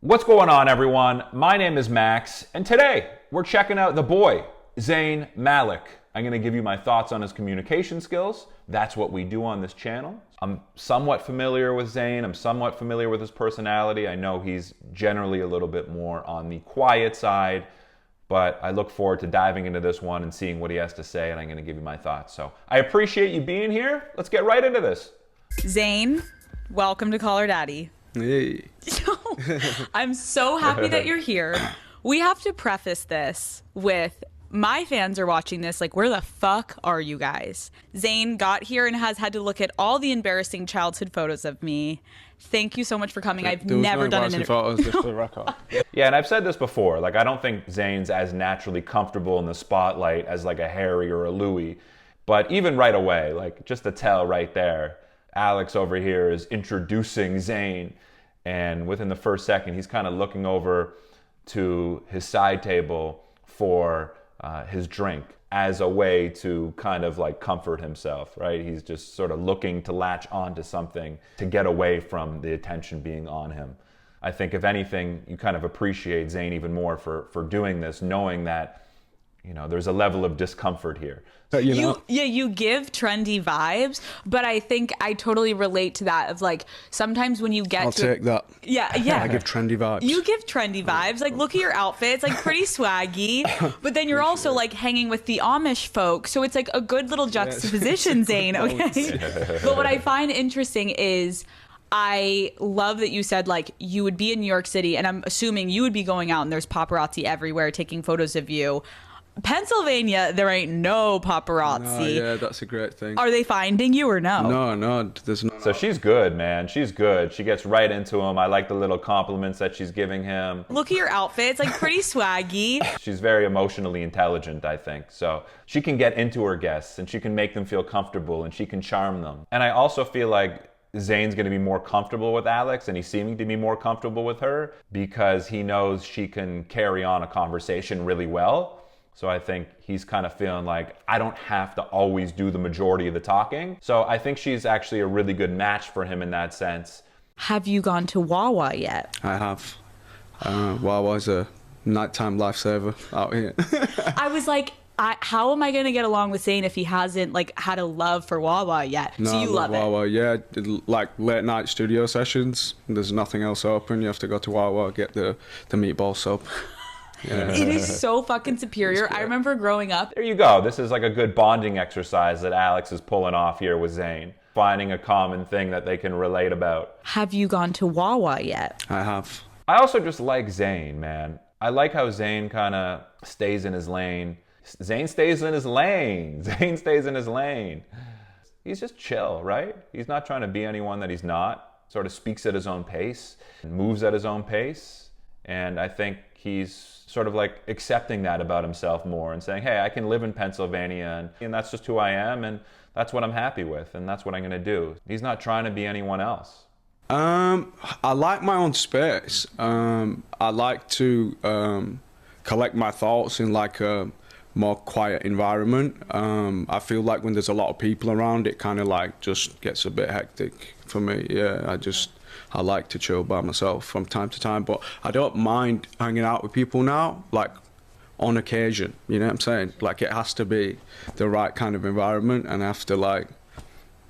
What's going on, everyone? My name is Max, and today we're checking out the boy, Zayn Malik. I'm going to give you my thoughts on his communication skills. That's what we do on this channel. I'm somewhat familiar with Zayn. I'm somewhat familiar with his personality. I know he's generally a little bit more on the quiet side, but I look forward to diving into this one and seeing what he has to say, and I'm going to give you my thoughts. So I appreciate you being here. Let's get right into this. Zayn, welcome to Call Her Daddy. Hey. I'm so happy that you're here. We have to preface this with, my fans are watching this like, where the fuck are you guys? Zayn got here and has had to look at all the embarrassing childhood photos of me. Thank you so much for coming. I've never done an interview. Photos, just for the record. Yeah, and I've said this before, like, I don't think Zayn's as naturally comfortable in the spotlight as like a Harry or a Louis. But even right away, like, just to tell right there, Alex over here is introducing Zayn, and within the first second, he's kind of looking over to his side table for his drink as a way to kind of like comfort himself, right? He's just sort of looking to latch onto something to get away from the attention being on him. I think if anything, you kind of appreciate Zayn even more for doing this, knowing that, you know, there's a level of discomfort here. You give trendy vibes, but I think I totally relate to that of like, sometimes when you get I'll take that. Yeah. I give trendy vibes. You give trendy vibes. Like, look at your outfit. It's like pretty swaggy, but then you're also like hanging with the Amish folk. So it's like a good little juxtaposition, Zayn, okay? But what I find interesting is, I love that you said like you would be in New York City, and I'm assuming you would be going out and there's paparazzi everywhere taking photos of you. Pennsylvania, there ain't no paparazzi. No, yeah, that's a great thing. Are they finding you or no? No, there's no. So she's good, man. She's good. She gets right into him. I like the little compliments that she's giving him. Look at your outfit. It's like pretty swaggy. She's very emotionally intelligent, I think. So she can get into her guests and she can make them feel comfortable and she can charm them. And I also feel like Zayn's going to be more comfortable with Alex, and he's seeming to be more comfortable with her because he knows she can carry on a conversation really well. So I think he's kind of feeling like, I don't have to always do the majority of the talking. So I think she's actually a really good match for him in that sense. Have you gone to Wawa yet? I have. Wawa's a nighttime lifesaver out here. I was like, how am I going to get along with Zayn if he hasn't like had a love for Wawa yet? No, so you love Wawa, it. yeah. Like late night studio sessions. There's nothing else open. You have to go to Wawa, get the meatball sub. Yeah. It is so fucking superior. I remember growing up. There you go. This is like a good bonding exercise that Alex is pulling off here with Zayn. Finding a common thing that they can relate about. Have you gone to Wawa yet? I have. I also just like Zayn, man. I like how Zayn kind of stays in his lane. Zayn stays in his lane. Zayn stays in his lane. He's just chill, right? He's not trying to be anyone that he's not. Sort of speaks at his own pace, and moves at his own pace. And I think he's sort of like accepting that about himself more and saying, hey, I can live in Pennsylvania and that's just who I am and that's what I'm happy with and that's what I'm going to do. He's not trying to be anyone else. I like my own space. I like to collect my thoughts in like a more quiet environment. I feel like when there's a lot of people around, it kind of like just gets a bit hectic for me. Yeah, I like to chill by myself from time to time, but I don't mind hanging out with people now, like on occasion, you know what I'm saying? Like it has to be the right kind of environment and I have to like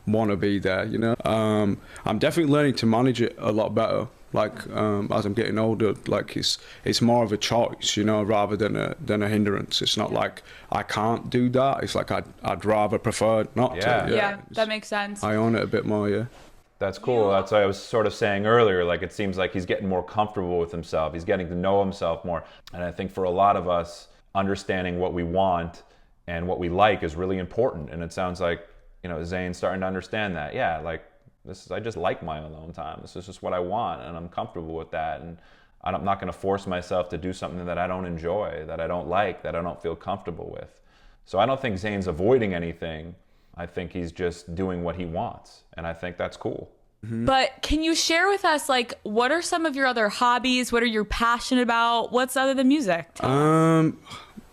want to be there, you know? I'm definitely learning to manage it a lot better. Like as I'm getting older, like it's more of a choice, you know, rather than a hindrance. It's not like I can't do that. It's like I'd rather prefer not to. Yeah, that makes sense. I own it a bit more, yeah. That's cool. That's what I was sort of saying earlier. Like, it seems like he's getting more comfortable with himself. He's getting to know himself more. And I think for a lot of us, understanding what we want and what we like is really important. And it sounds like, you know, Zayn's starting to understand that. Yeah, like, I just like my alone time. This is just what I want, and I'm comfortable with that. And I'm not going to force myself to do something that I don't enjoy, that I don't like, that I don't feel comfortable with. So I don't think Zayn's avoiding anything. I think he's just doing what he wants, and I think that's cool. Mm-hmm. But can you share with us, like, what are some of your other hobbies? What are you passionate about? What's other than music?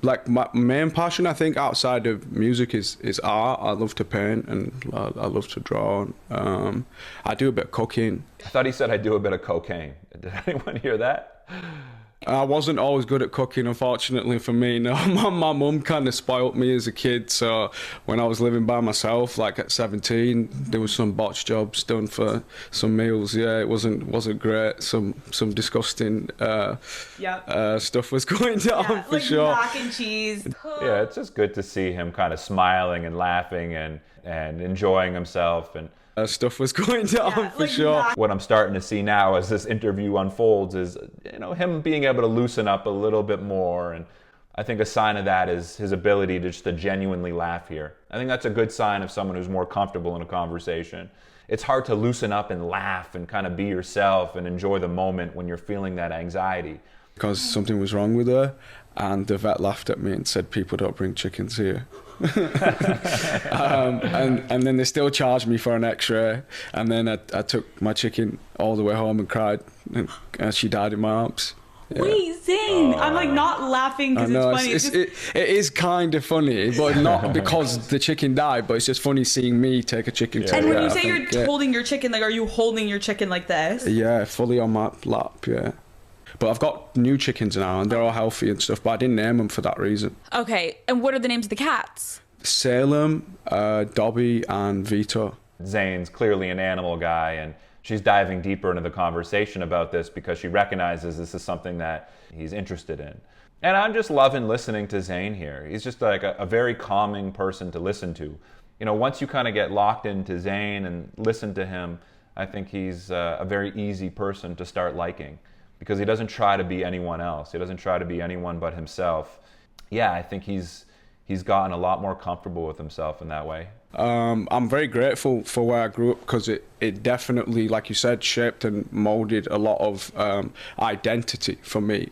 Like my main passion, I think, outside of music is art. I love to paint and I love to draw. I do a bit of cooking. I thought he said I do a bit of cocaine. Did anyone hear that? I wasn't always good at cooking, unfortunately for me. No, my mum kind of spoilt me as a kid. So when I was living by myself, like at 17, there was some botch jobs done for some meals. Yeah, it wasn't great. Some disgusting stuff was going down for like sure. Mac and cheese. Yeah, it's just good to see him kind of smiling and laughing and enjoying himself. And Stuff was going down for like sure. what I'm starting to see now as this interview unfolds is, him being able to loosen up a little bit more. And I think a sign of that is his ability to just to genuinely laugh here. I think that's a good sign of someone who's more comfortable in a conversation. It's hard to loosen up and laugh and kind of be yourself and enjoy the moment when you're feeling that anxiety. Because something was wrong with her, and the vet laughed at me and said, "People don't bring chickens here." and then they still charged me for an X-ray, and then I took my chicken all the way home and cried, and she died in my arms. Yeah. Wait, Zayn, I'm like not laughing because it's funny. It is kind of funny, but not because the chicken died, but it's just funny seeing me take a chicken. Yeah. And when you say you're holding your chicken, like, are you holding your chicken like this? Yeah, fully on my lap, yeah. But I've got new chickens now, and they're all healthy and stuff, but I didn't name them for that reason. Okay, and what are the names of the cats? Salem, Dobby, and Vito. Zayn's clearly an animal guy, and she's diving deeper into the conversation about this because she recognizes this is something that he's interested in. And I'm just loving listening to Zayn here. He's just like a very calming person to listen to. Once you kind of get locked into Zayn and listen to him, I think he's a very easy person to start liking because he doesn't try to be anyone else. He doesn't try to be anyone but himself. Yeah, I think he's gotten a lot more comfortable with himself in that way. I'm very grateful for where I grew up because it definitely, like you said, shaped and molded a lot of identity for me.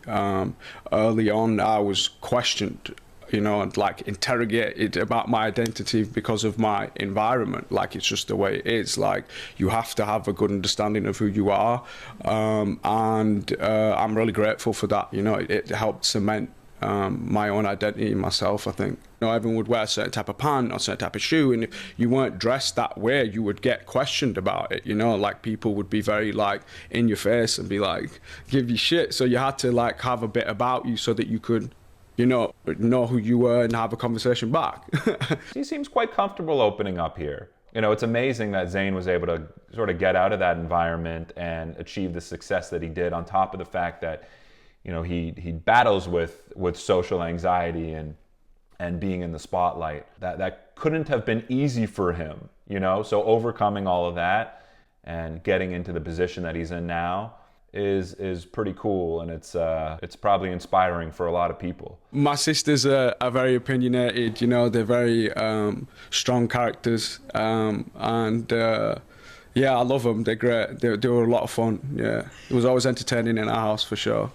Early on, I was questioned, and like interrogated about my identity because of my environment. Like, it's just the way it is. Like, you have to have a good understanding of who you are. And I'm really grateful for that. It helped cement my own identity in myself, I think. Everyone would wear a certain type of pant or a certain type of shoe, and if you weren't dressed that way, you would get questioned about it. Like, people would be very like in your face and be like, give you shit. So you had to like have a bit about you so that you could know who you were and have a conversation back. He seems quite comfortable opening up here. It's amazing that Zayn was able to sort of get out of that environment and achieve the success that he did, on top of the fact that he battles with social anxiety and being in the spotlight. That couldn't have been easy for him, So overcoming all of that and getting into the position that he's in now is pretty cool, and it's probably inspiring for a lot of people. My sisters are very opinionated. They're very strong characters, and yeah, I love them. They're great. They were a lot of fun. Yeah, it was always entertaining in our house for sure.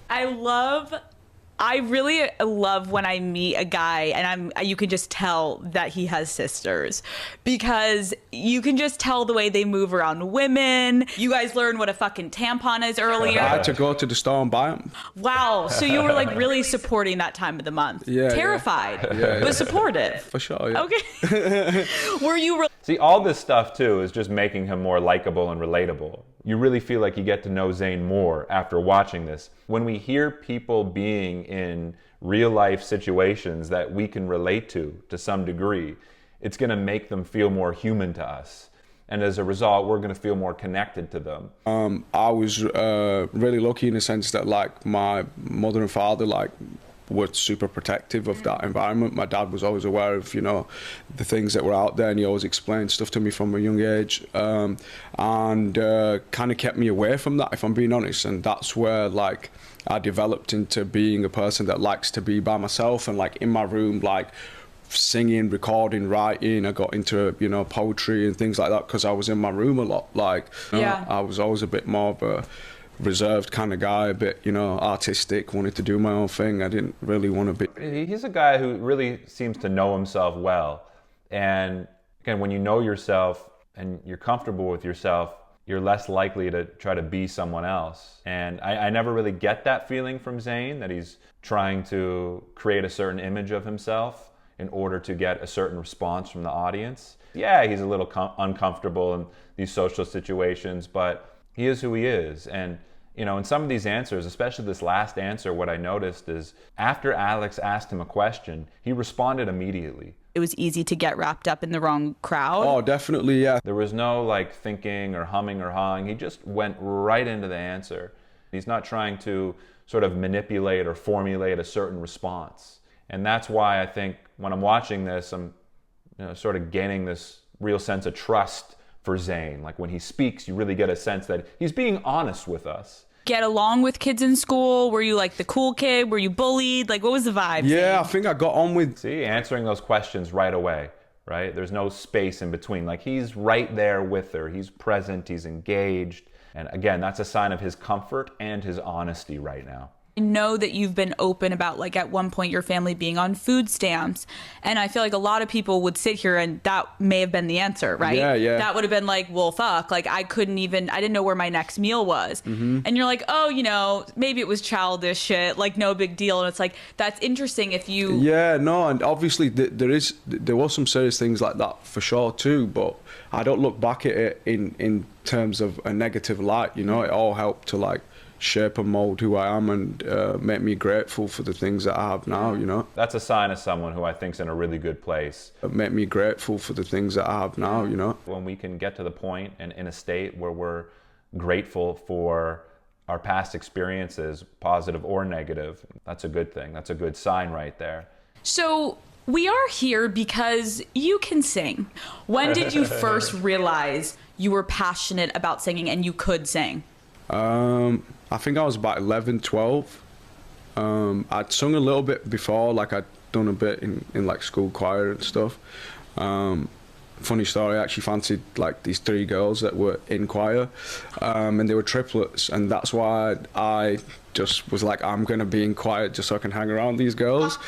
I really love when I meet a guy and you can just tell that he has sisters, because you can just tell the way they move around women. You guys learned what a fucking tampon is earlier. I had to go to the store and buy them. Wow, so you were like really supporting that time of the month. Yeah. Terrified, but supportive. For sure, yeah. Okay. Were you... See, all this stuff too is just making him more likable and relatable. You really feel like you get to know Zayn more after watching this. When we hear people being in real life situations that we can relate to some degree, it's going to make them feel more human to us. And as a result, we're going to feel more connected to them. I was really lucky in the sense that like my mother and father were super protective of that environment. My dad was always aware of, the things that were out there, and he always explained stuff to me from a young age, and kind of kept me away from that, if I'm being honest. And that's where like I developed into being a person that likes to be by myself and like in my room, like singing, recording, writing. I got into poetry and things like that because I was in my room a lot. Like, I was always a bit more of a reserved kind of guy, a bit, artistic, wanted to do my own thing. I didn't really want to be... He's a guy who really seems to know himself well. And again, when you know yourself and you're comfortable with yourself, you're less likely to try to be someone else. And I never really get that feeling from Zayn, that he's trying to create a certain image of himself in order to get a certain response from the audience. Yeah, he's a little uncomfortable in these social situations, but he is who he is. And You know, in some of these answers, especially this last answer, what I noticed is after Alex asked him a question, he responded immediately. It was easy to get wrapped up in the wrong crowd. Oh, definitely, yeah. There was no like thinking or humming or hawing. He just went right into the answer. He's not trying to sort of manipulate or formulate a certain response. And that's why I think when I'm watching this, I'm sort of gaining this real sense of trust for Zayn. Like when he speaks, you really get a sense that he's being honest with us. Get along with kids in school? Were you like the cool kid? Were you bullied? Like what was the vibe? Yeah, I think I got on with... See, answering those questions right away, right? There's no space in between. Like he's right there with her. He's present, he's engaged. And again, that's a sign of his comfort and his honesty right now. I know that you've been open about like at one point your family being on food stamps, and I feel like a lot of people would sit here and that may have been the answer, right? Yeah. That would have been like, well, fuck, like I didn't know where my next meal was. And you're like, oh, maybe it was childish shit, like no big deal. And it's like, that's interesting if you... Yeah, no, and obviously there was some serious things like that for sure too, but I don't look back at it in terms of a negative light, It all helped to like shape and mold who I am and make me grateful for the things that I have now, That's a sign of someone who I think's in a really good place. Make me grateful for the things that I have now, When we can get to the point and in a state where we're grateful for our past experiences, positive or negative, that's a good thing. That's a good sign right there. So we are here because you can sing. When did you first realize you were passionate about singing and you could sing? I think I was about 11, 12. I'd sung a little bit before, like I'd done a bit in like school choir and stuff. Funny story, I actually fancied like these 3 girls that were in choir, and they were triplets, and that's why I just was like, I'm gonna be in choir just so I can hang around these girls.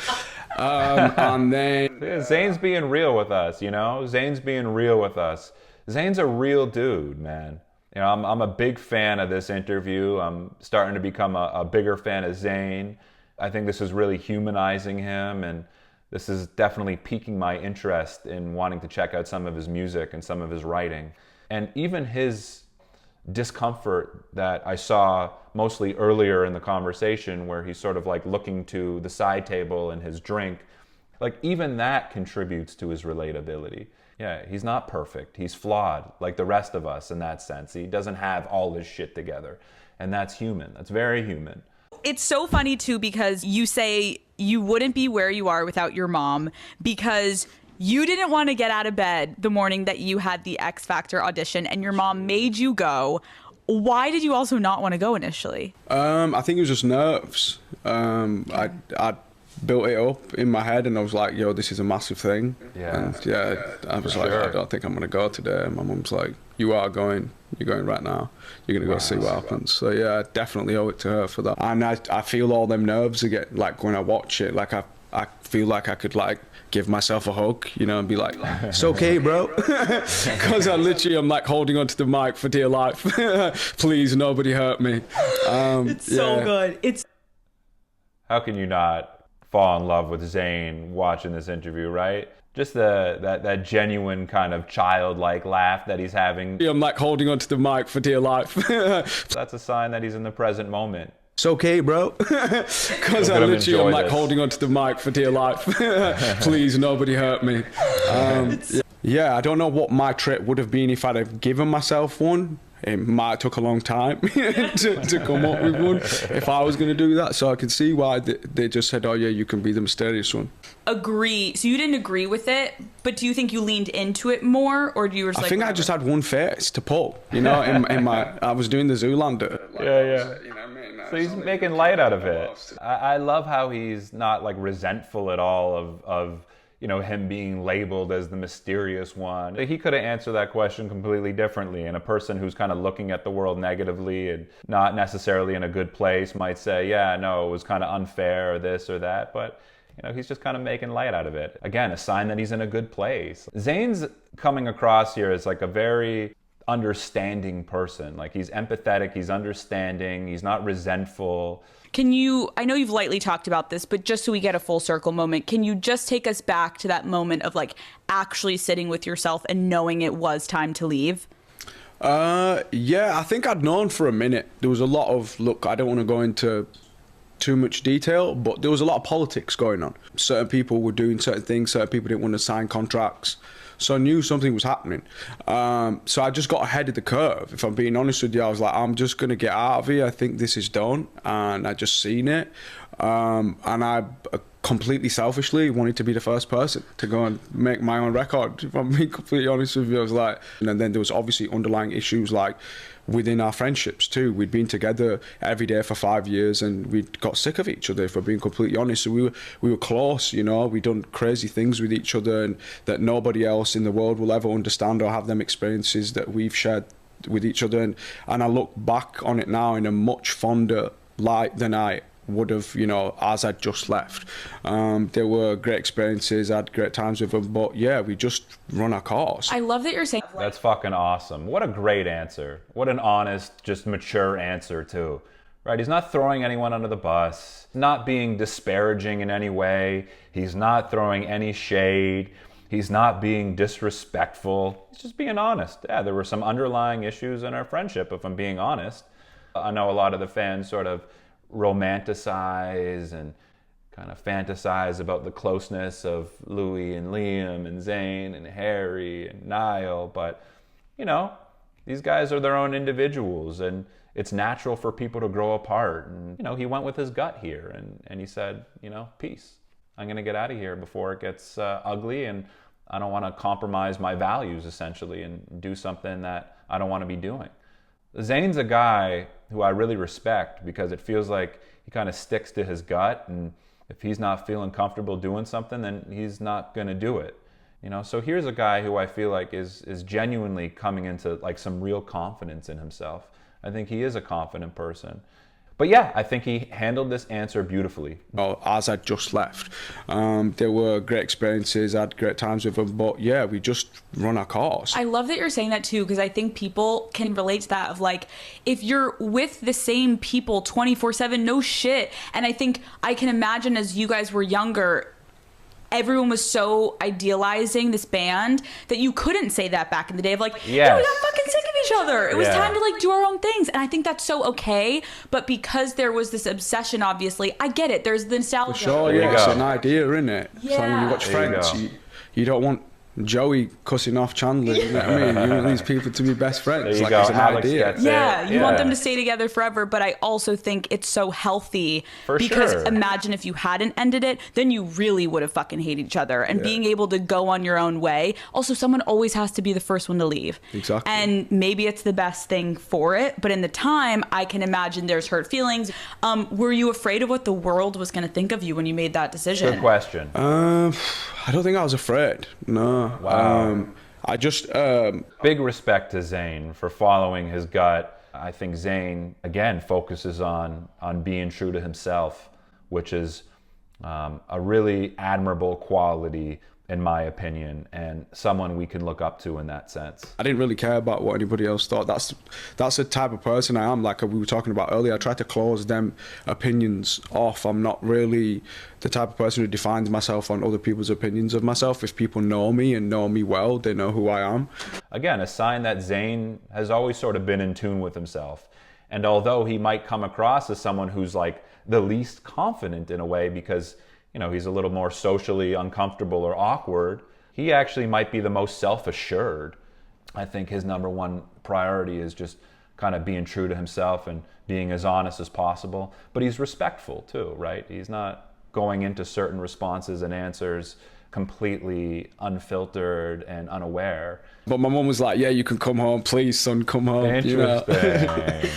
And then... Zayn's being real with us, Zayn's being real with us. Zayn's a real dude, man. I'm a big fan of this interview. I'm starting to become a bigger fan of Zayn. I think this is really humanizing him, and this is definitely piquing my interest in wanting to check out some of his music and some of his writing. And even his discomfort that I saw mostly earlier in the conversation where he's sort of like looking to the side table and his drink, like even that contributes to his relatability. Yeah, he's not perfect. He's flawed like the rest of us in that sense. He doesn't have all his shit together. And that's human. That's very human. It's so funny too because you say you wouldn't be where you are without your mom because you didn't want to get out of bed the morning that you had the X Factor audition and your mom made you go. Why did you also not want to go initially? I think it was just nerves. I built it up in my head and I was like, yo, this is a massive thing. Yeah. And I was like, I don't think I'm going to go today. And my mum's like, you are going. You're going right now. You're going to go see what happens. So yeah, I definitely owe it to her for that. And I feel all them nerves again, like when I watch it, like I feel like I could like give myself a hug, and be like, it's okay, bro. Because I'm like holding onto the mic for dear life. Please, nobody hurt me. It's so good. How can you not fall in love with Zayn watching this interview, right? Just that genuine kind of childlike laugh that he's having. I'm like holding onto the mic for dear life. That's a sign that he's in the present moment. It's okay, bro. Because I'm like holding onto the mic for dear life. Please, nobody hurt me. I don't know what my trip would have been if I'd have given myself one. It might have took a long time to come up with one if I was going to do that. So I can see why they just said, oh, yeah, you can be the mysterious one. Agree. So you didn't agree with it, but do you think you leaned into it more? Or do you were just I think whatever? I just had one face to pull, in my... I was doing the Zoolander. So he's making light out of it. I love how he's not like resentful at all of him being labeled as the mysterious one. He could have answered that question completely differently, and a person who's kind of looking at the world negatively and not necessarily in a good place might say, yeah, no, it was kind of unfair or this or that, but he's just kind of making light out of it. Again, a sign that he's in a good place. Zayn's coming across here as like a very understanding person. Like he's empathetic, he's understanding, he's not resentful. I know you've lightly talked about this, but just so we get a full circle moment, can you just take us back to that moment of like actually sitting with yourself and knowing it was time to leave? Yeah, I think I'd known for a minute. There was a lot of, look, I don't want to go into too much detail, but there was a lot of politics going on. Certain people were doing certain things, certain people didn't want to sign contracts. So I knew something was happening. So I just got ahead of the curve. If I'm being honest with you, I was like, I'm just going to get out of here. I think this is done. And I just seen it. And I completely selfishly wanted to be the first person to go and make my own record. If I'm being completely honest with you, I was like, and then there was obviously underlying issues like within our friendships too. We'd been together every day for 5 years and we'd got sick of each other, if we're being completely honest. So we were close, you know, we'd done crazy things with each other and that nobody else in the world will ever understand or have them experiences that we've shared with each other. And I look back on it now in a much fonder light than I would have, you know, as I'd just left. There were great experiences, I had great times with them, but yeah, we just run our course. I love that you're saying That's fucking awesome. What a great answer. What an honest, just mature answer too. Right? He's not throwing anyone under the bus, not being disparaging in any way. He's not throwing any shade. He's not being disrespectful. He's just being honest. Yeah, there were some underlying issues in our friendship, if I'm being honest. I know a lot of the fans sort of romanticize and kind of fantasize about the closeness of Louis and Liam and Zayn and Harry and Niall, but you know, these guys are their own individuals and it's natural for people to grow apart. And you know, he went with his gut here and he said, you know, peace. I'm gonna get out of here before it gets ugly, and I don't want to compromise my values essentially and do something that I don't want to be doing. Zayn's a guy who I really respect because it feels like he kind of sticks to his gut, and if he's not feeling comfortable doing something, then he's not going to do it. You know, so here's a guy who I feel like is genuinely coming into like some real confidence in himself. I think he is a confident person. But yeah, I think he handled this answer beautifully. Well, as I just left, there were great experiences, I had great times with them, but yeah, we just run our course. I love that you're saying that too, because I think people can relate to that of like, if you're with the same people 24/7, no shit. And I think I can imagine as you guys were younger, everyone was so idealizing this band that you couldn't say that back in the day of like, yeah, we got fucking sick of each other. It was time to like do our own things. And I think that's so okay. But because there was this obsession, obviously, I get it. There's the nostalgia. For sure, yeah, it's an idea, isn't it? Yeah. It's like when you watch Friends, you don't want Joey cussing off Chandler, you know what I mean? You want these people to be best friends. There you like go. it's an Alex idea. Yeah, you want them to stay together forever, but I also think it's so healthy because imagine if you hadn't ended it, then you really would have fucking hated each other. And being able to go on your own way. Also, someone always has to be the first one to leave. Exactly. And maybe it's the best thing for it, but in the time, I can imagine there's hurt feelings. Were you afraid of what the world was going to think of you when you made that decision? Good question. I don't think I was afraid. No. Wow. I just... Big respect to Zayn for following his gut. I think Zayn, again, focuses on being true to himself, which is a really admirable quality, in my opinion, and someone we can look up to in that sense. I didn't really care about what anybody else thought. That's the type of person I am. Like we were talking about earlier, I try to close them opinions off. I'm not really the type of person who defines myself on other people's opinions of myself. If people know me and know me well, they know who I am. Again, a sign that Zayn has always sort of been in tune with himself. And although he might come across as someone who's like the least confident in a way because, you know, he's a little more socially uncomfortable or awkward, he actually might be the most self-assured. I think his number one priority is just kind of being true to himself and being as honest as possible. But he's respectful too, right? He's not going into certain responses and answers completely unfiltered and unaware. But my mom was like, yeah, you can come home. Please, son, come home. Interesting.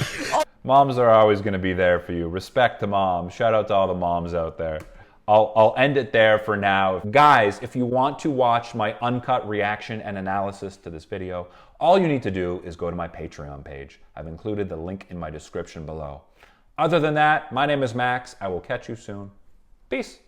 Moms are always going to be there for you. Respect to moms. Shout out to all the moms out there. I'll end it there for now. Guys, if you want to watch my uncut reaction and analysis to this video, all you need to do is go to my Patreon page. I've included the link in my description below. Other than that, my name is Max. I will catch you soon. Peace.